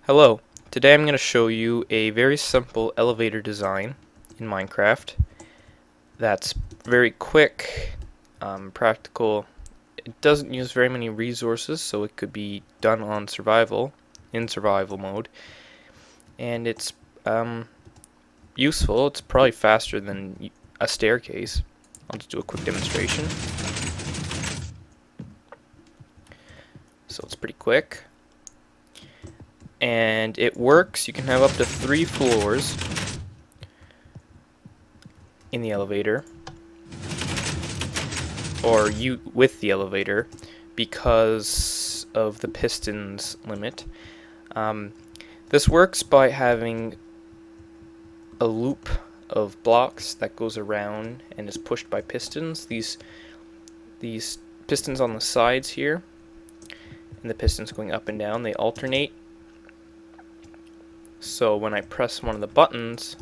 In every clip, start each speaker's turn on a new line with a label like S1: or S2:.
S1: Hello, today I'm going to show you a very simple elevator design in Minecraft that's very quick, practical. It doesn't use very many resources, so it could be done on in survival mode, and it's useful. It's probably faster than a staircase. I'll just do a quick demonstration. So it's pretty quick. And it works. You can have up to 3 floors in the elevator, or with the elevator, because of the pistons limit. This works by having a loop of blocks that goes around and is pushed by pistons. These pistons on the sides here, and the pistons going up and down, they alternate. So when I press one of the buttons,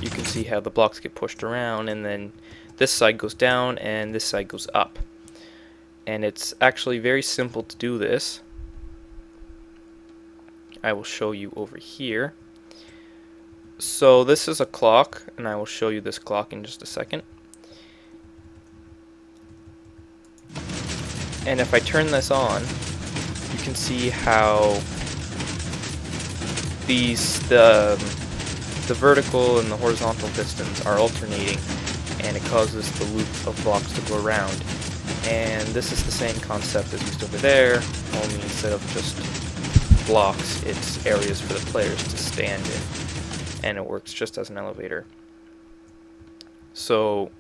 S1: you can see how the blocks get pushed around, and then this side goes down and this side goes up. And it's actually very simple to do this. I will show you over here. So this is a clock, and I will show you this clock in just a second. And if I turn this on, you can see how the vertical and the horizontal pistons are alternating, and it causes the loop of blocks to go around. And this is the same concept as used over there, only instead of just blocks, it's areas for the players to stand in, and it works just as an elevator. So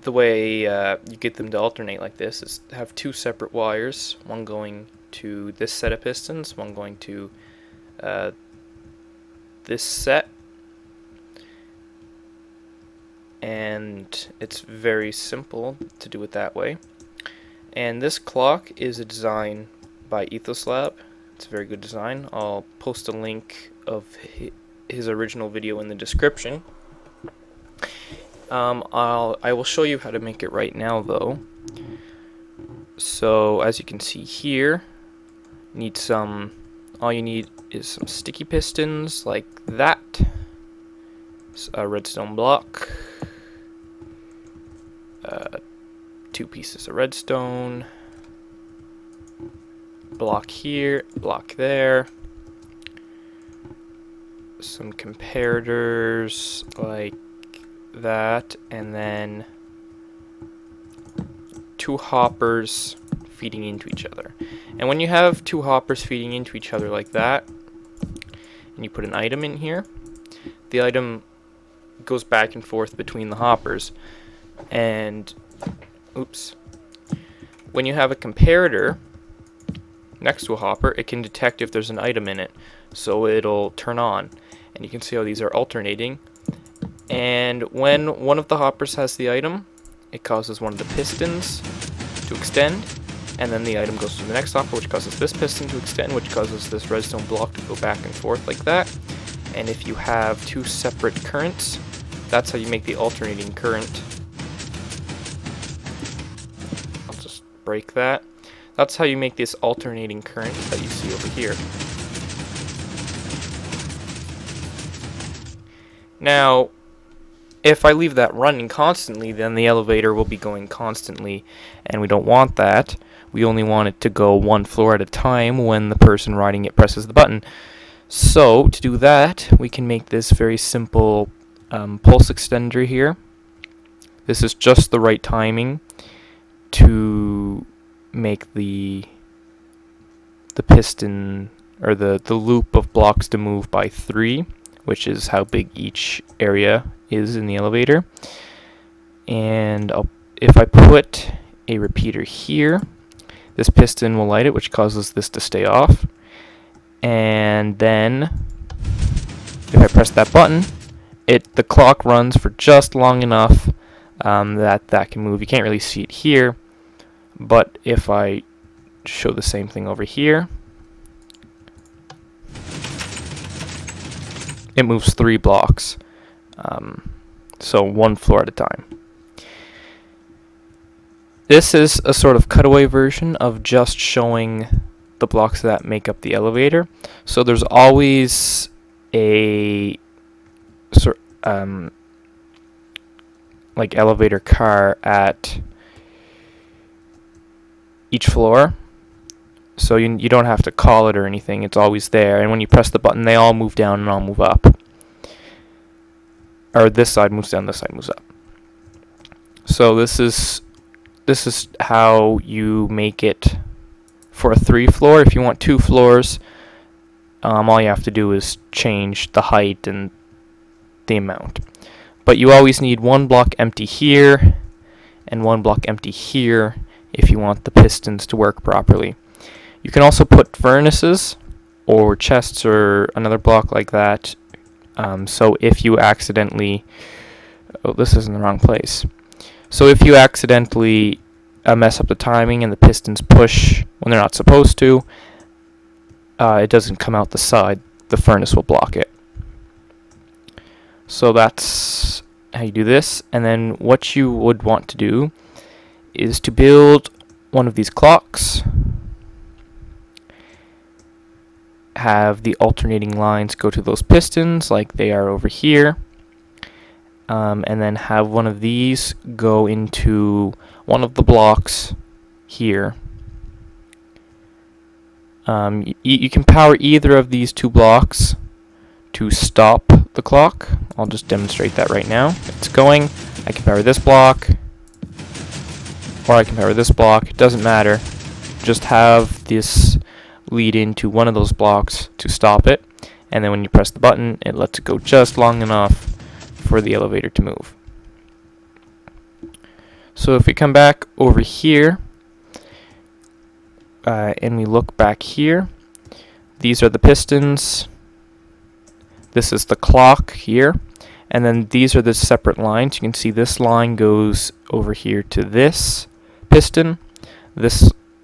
S1: the way you get them to alternate like this is to have 2 separate wires, one going to this set of pistons, one going to this set, and it's very simple to do it that way. And this clock is a design by EthosLab. It's a very good design. I'll post a link of his original video in the description. I will show you how to make it right now though. So as you can see here, all you need is some sticky pistons like that, a redstone block, 2 pieces of redstone, block here, block there, some comparators like that, and then 2 hoppers feeding into each other. And when you have 2 hoppers feeding into each other like that, and you put an item in here, the item goes back and forth between the hoppers. And oops, when you have a comparator next to a hopper, it can detect if there's an item in it, so it'll turn on. And you can see how these are alternating. And when one of the hoppers has the item, it causes one of the pistons to extend, and then the item goes to the next hopper, which causes this piston to extend, which causes this redstone block to go back and forth like that. And if you have 2 separate currents, that's how you make the alternating current. I'll just break that. That's how you make this alternating current that you see over here. Now, if I leave that running constantly, then the elevator will be going constantly, and we don't want that. We only want it to go 1 floor at a time when the person riding it presses the button. So, to do that, we can make this very simple pulse extender here. This is just the right timing to make the piston, or the loop of blocks to move by 3, which is how big each area is in the elevator. And if I put a repeater here, this piston will light it, which causes this to stay off. And then if I press that button, the clock runs for just long enough that can move. You can't really see it here, but if I show the same thing over here, it moves 3 blocks. So 1 floor at a time. This is a sort of cutaway version of just showing the blocks that make up the elevator. So there's always a like elevator car at each floor. So you don't have to call it or anything, it's always there, and when you press the button they all move down and all move up. Or this side moves down, this side moves up. So this is how you make it for a 3 floor. If you want 2 floors, all you have to do is change the height and the amount. But you always need 1 block empty here and 1 block empty here if you want the pistons to work properly. You can also put furnaces or chests or another block like that. So if you accidentally... Oh, this is in the wrong place. So if you accidentally mess up the timing and the pistons push when they're not supposed to, it doesn't come out the side. The furnace will block it. So that's how you do this. And then what you would want to do is to build one of these clocks. Have the alternating lines go to those pistons like they are over here. And then have one of these go into one of the blocks here. You can power either of these 2 blocks to stop the clock. I'll just demonstrate that right now. It's going. I can power this block, or I can power this block. It doesn't matter. Just have this lead into one of those blocks to stop it, and then when you press the button, it lets it go just long enough for the elevator to move. So if we come back over here and we look back here, these are the pistons, this is the clock here, and then these are the separate lines. You can see this line goes over here to this piston,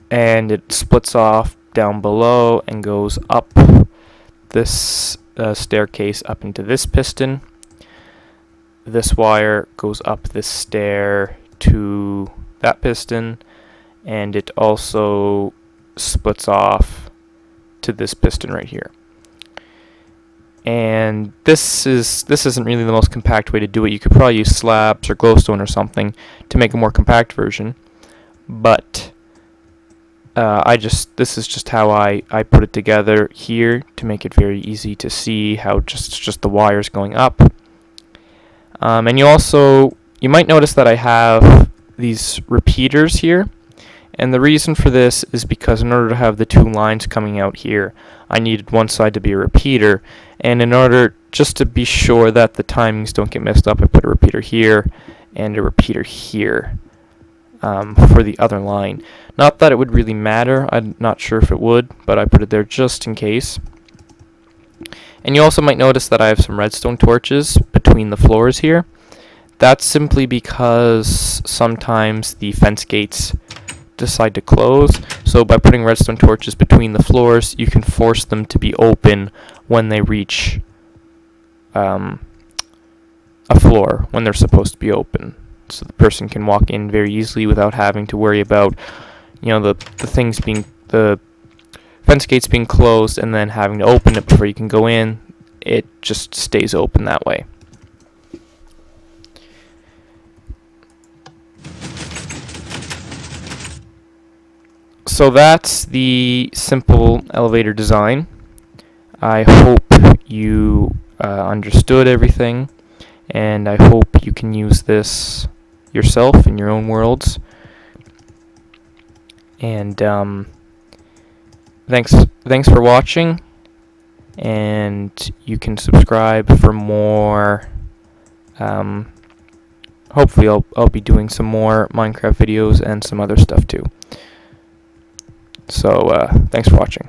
S1: and it splits off down below and goes up this staircase up into this piston. This wire goes up this stair to that piston, and it also splits off to this piston right here. And this isn't really the most compact way to do it. You could probably use slabs or glowstone or something to make a more compact version, but this is just how I put it together here to make it very easy to see how just the wires going up. And you might notice that I have these repeaters here, and the reason for this is because in order to have the 2 lines coming out here, I needed one side to be a repeater, and in order just to be sure that the timings don't get messed up, I put a repeater here and a repeater here for the other line. Not that it would really matter, I'm not sure if it would, but I put it there just in case. And you also might notice that I have some redstone torches between the floors here. That's simply because sometimes the fence gates decide to close. So by putting redstone torches between the floors, you can force them to be open when they reach a floor, when they're supposed to be open. So the person can walk in very easily without having to worry about, the fence gates being closed and then having to open it before you can go in. It just stays open that way. So that's the simple elevator design. I hope you understood everything, and I hope you can use this yourself in your own worlds. And thanks for watching, and you can subscribe for more. Hopefully I'll be doing some more Minecraft videos and some other stuff too. So thanks for watching.